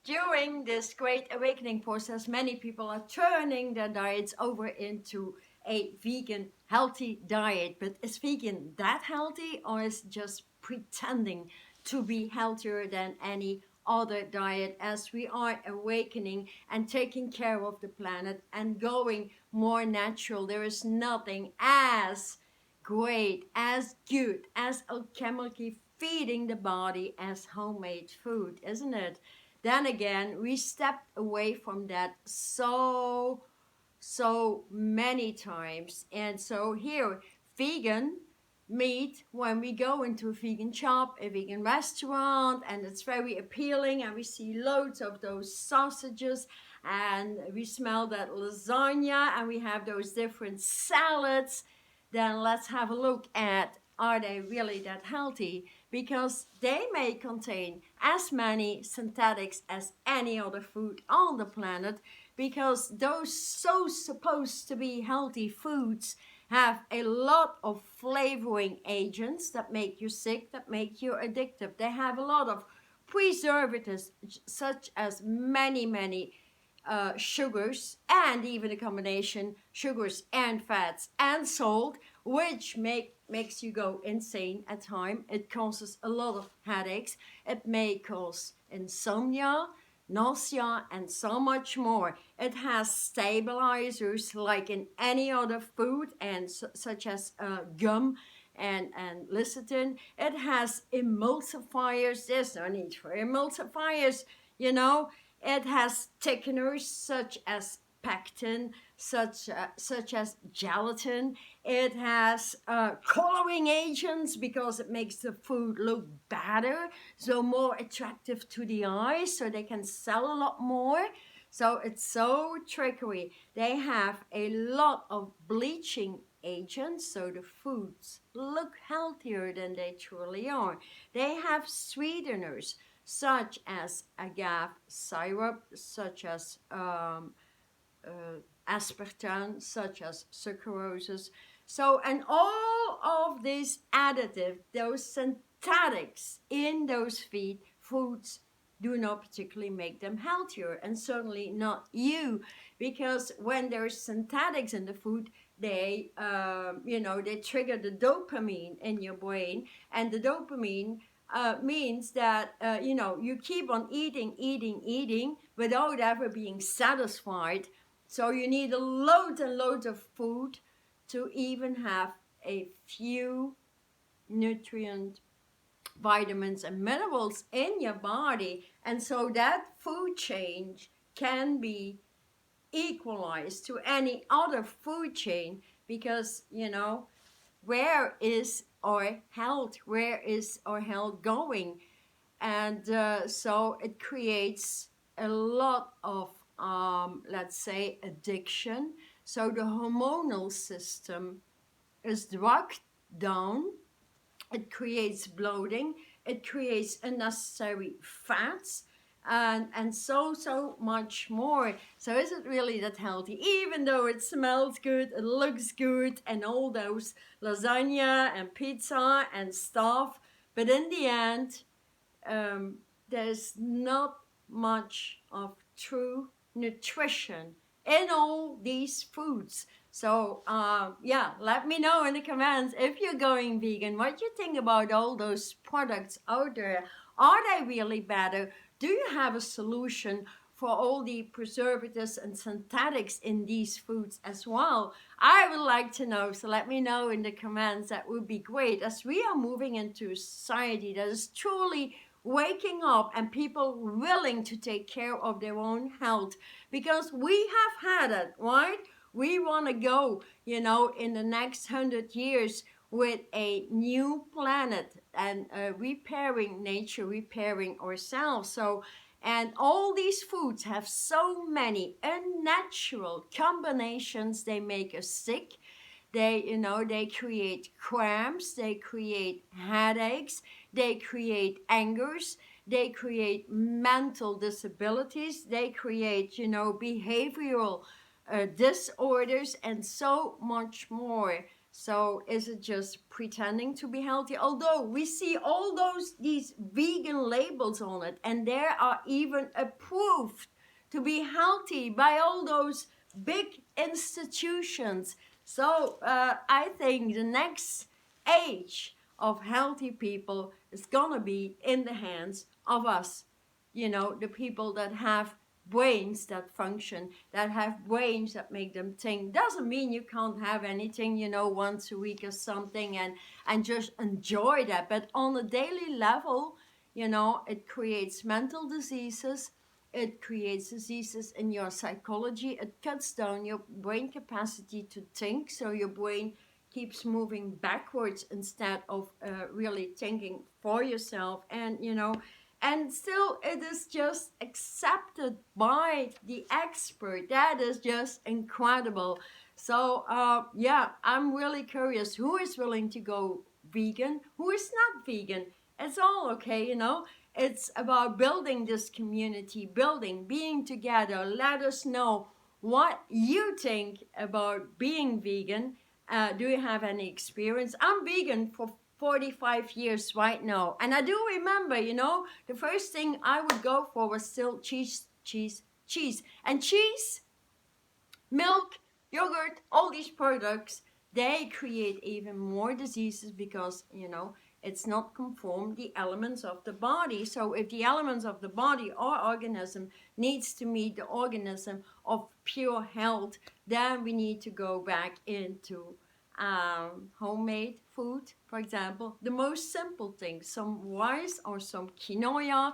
During this great awakening process, many people are turning their diets over into a vegan healthy diet. But is vegan that healthy, or is just pretending to be healthier than any other diet, as we are awakening and taking care of the planet and going more natural? There is nothing as great, as good, as alchemically feeding the body as homemade food, isn't it? Then again, we stepped away from that so many times. And so here, vegan meat, when we go into a vegan shop, a vegan restaurant, and it's very appealing, and we see loads of those sausages, and we smell that lasagna, and we have those different salads, then let's have a look at, are they really that healthy? Because they may contain as many synthetics as any other food on the planet, because those so supposed to be healthy foods have a lot of flavoring agents that make you sick, that make you addictive. They have a lot of preservatives, such as many sugars, and even a combination sugars and fats and salt, which makes you go insane at times. It causes a lot of headaches. It may cause insomnia, nausea, and so much more. It has stabilizers like in any other food, and such as gum and lecithin. It has emulsifiers. There's no need for emulsifiers, you know. It has thickeners such as pectin, such as gelatin. It has coloring agents because it makes the food look better, so more attractive to the eyes, so they can sell a lot more. So it's so trickery. They have a lot of bleaching agents, so the foods look healthier than they truly are. They have sweeteners such as agave syrup, such as aspartame, such as sucroses. So, and all of these additives, those synthetics in those foods, do not particularly make them healthier, and certainly not you, because when there's synthetics in the food, they they trigger the dopamine in your brain, and the dopamine means that you keep on eating without ever being satisfied. So you need a load and load of food to even have a few nutrient, vitamins and minerals in your body. And so that food change can be equalized to any other food chain, because where is our health, going? And so it creates a lot of let's say addiction. So the hormonal system is drugged down. It creates bloating, it creates unnecessary fats, and so much more. So is it really that healthy? Even though it smells good, it looks good, and all those lasagna and pizza and stuff, but in the end, there's not much of true nutrition in all these foods. So yeah, let me know in the comments if you're going vegan, what you think about all those products out there. Are they really better? Do you have a solution for all the preservatives and synthetics in these foods as well? I would like to know, so let me know in the comments. That would be great, as we are moving into a society that is truly waking up, and people willing to take care of their own health, because we have had it, right? We want to go, in the next 100 years with a new planet, and repairing nature, repairing ourselves. So, and all these foods have so many unnatural combinations. They make us sick. They create cramps, they create headaches, they create angers, they create mental disabilities, they create, behavioral disorders, and so much more. So is it just pretending to be healthy? Although we see all these vegan labels on it, and they are even approved to be healthy by all those big institutions. So I think the next age of healthy people is gonna be in the hands of us. You know, the people that have brains that function, that have brains that make them think. Doesn't mean you can't have anything, you know, once a week or something, and just enjoy that. But on a daily level, you know, it creates mental diseases. It creates diseases in your psychology. It cuts down your brain capacity to think. So your brain keeps moving backwards instead of really thinking for yourself. And, you know, and still it is just accepted by the expert. That is just incredible. So yeah, I'm really curious who is willing to go vegan, who is not vegan. It's all okay, you know. It's about building this community, building, being together. Let us know what you think about being vegan. Do you have any experience? I'm vegan for 45 years right now. And I do remember, you know, the first thing I would go for was still cheese, cheese, cheese. And cheese, milk, yogurt, all these products, they create even more diseases because, you know, it's not conform the elements of the body. So if the elements of the body or organism needs to meet the organism of pure health, then we need to go back into homemade food, for example, the most simple things, some rice or some quinoa,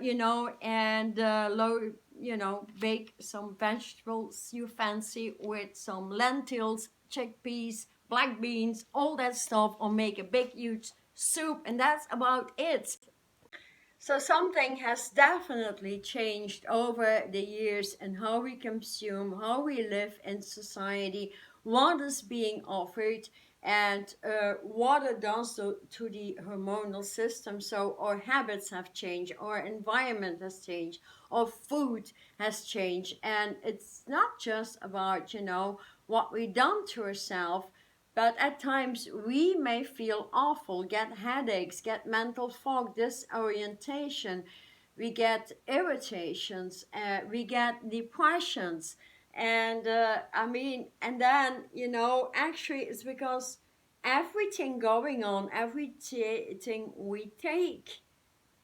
you know, and low, you know, bake some vegetables you fancy with some lentils, chickpeas, black beans, all that stuff, or make a big huge soup, and that's about it. So something has definitely changed over the years in how we consume, how we live in society, what is being offered, and what it does to the hormonal system. So our habits have changed, our environment has changed, our food has changed, and it's not just about, you know, what we done to ourselves, but at times we may feel awful, get headaches, get mental fog, disorientation, we get irritations, we get depressions. And I mean, and then, you know, actually it's because everything going on, everything we take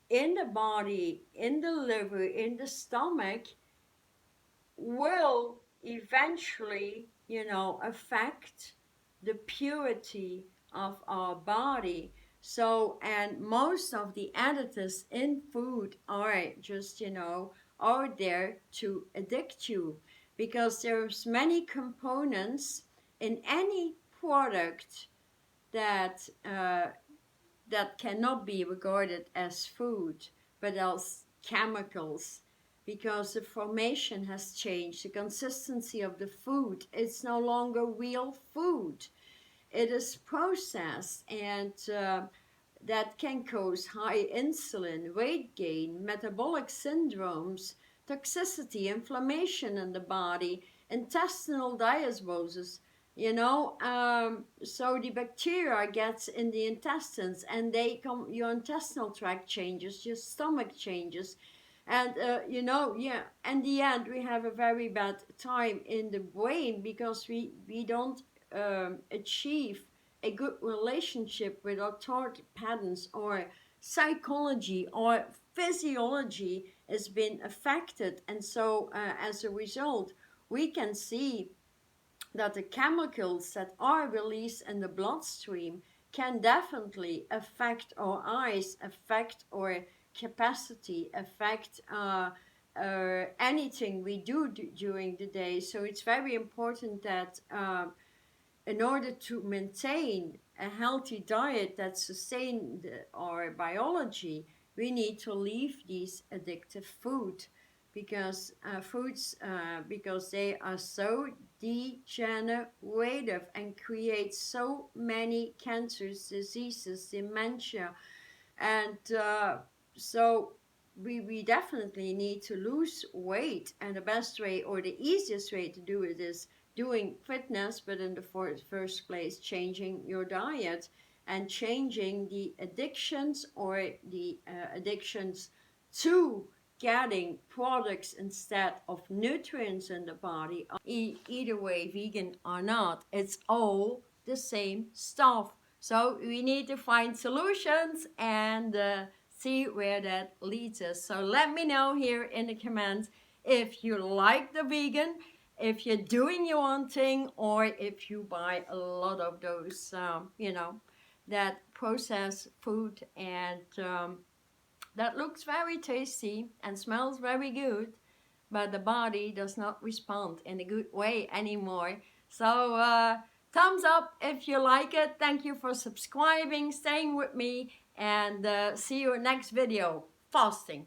in the body, in the liver, in the stomach, will eventually, you know, affect the purity of our body. So, and most of the additives in food are just, you know, are there to addict you because there's many components in any product that that cannot be regarded as food, but as chemicals, because the formation has changed. The consistency of the food, it's no longer real food. It is processed, and that can cause high insulin, weight gain, metabolic syndromes, toxicity, inflammation in the body, intestinal dysbiosis. You know, so the bacteria gets in the intestines, and they come. Your intestinal tract changes, your stomach changes, and you know, yeah. In the end, we have a very bad time in the brain because we don't achieve a good relationship with our thought patterns, or psychology or physiology has been affected. And so as a result, we can see that the chemicals that are released in the bloodstream can definitely affect our eyes, affect our capacity, affect anything we do during the day. So it's very important that in order to maintain a healthy diet that sustains our biology, we need to leave these addictive food because they are so degenerative and create so many cancers, diseases, dementia, and so we definitely need to lose weight, and the best way or the easiest way to do it is doing fitness, but in the first place, changing your diet and changing the addictions or the addictions to getting products instead of nutrients in the body. Either way, vegan or not, it's all the same stuff. So we need to find solutions and see where that leads us. So let me know here in the comments if you like the vegan, if you're doing your own thing, or if you buy a lot of those, that processed food and that looks very tasty and smells very good, but the body does not respond in a good way anymore. So thumbs up if you like it. Thank you for subscribing, staying with me, and see you next video. Fasting.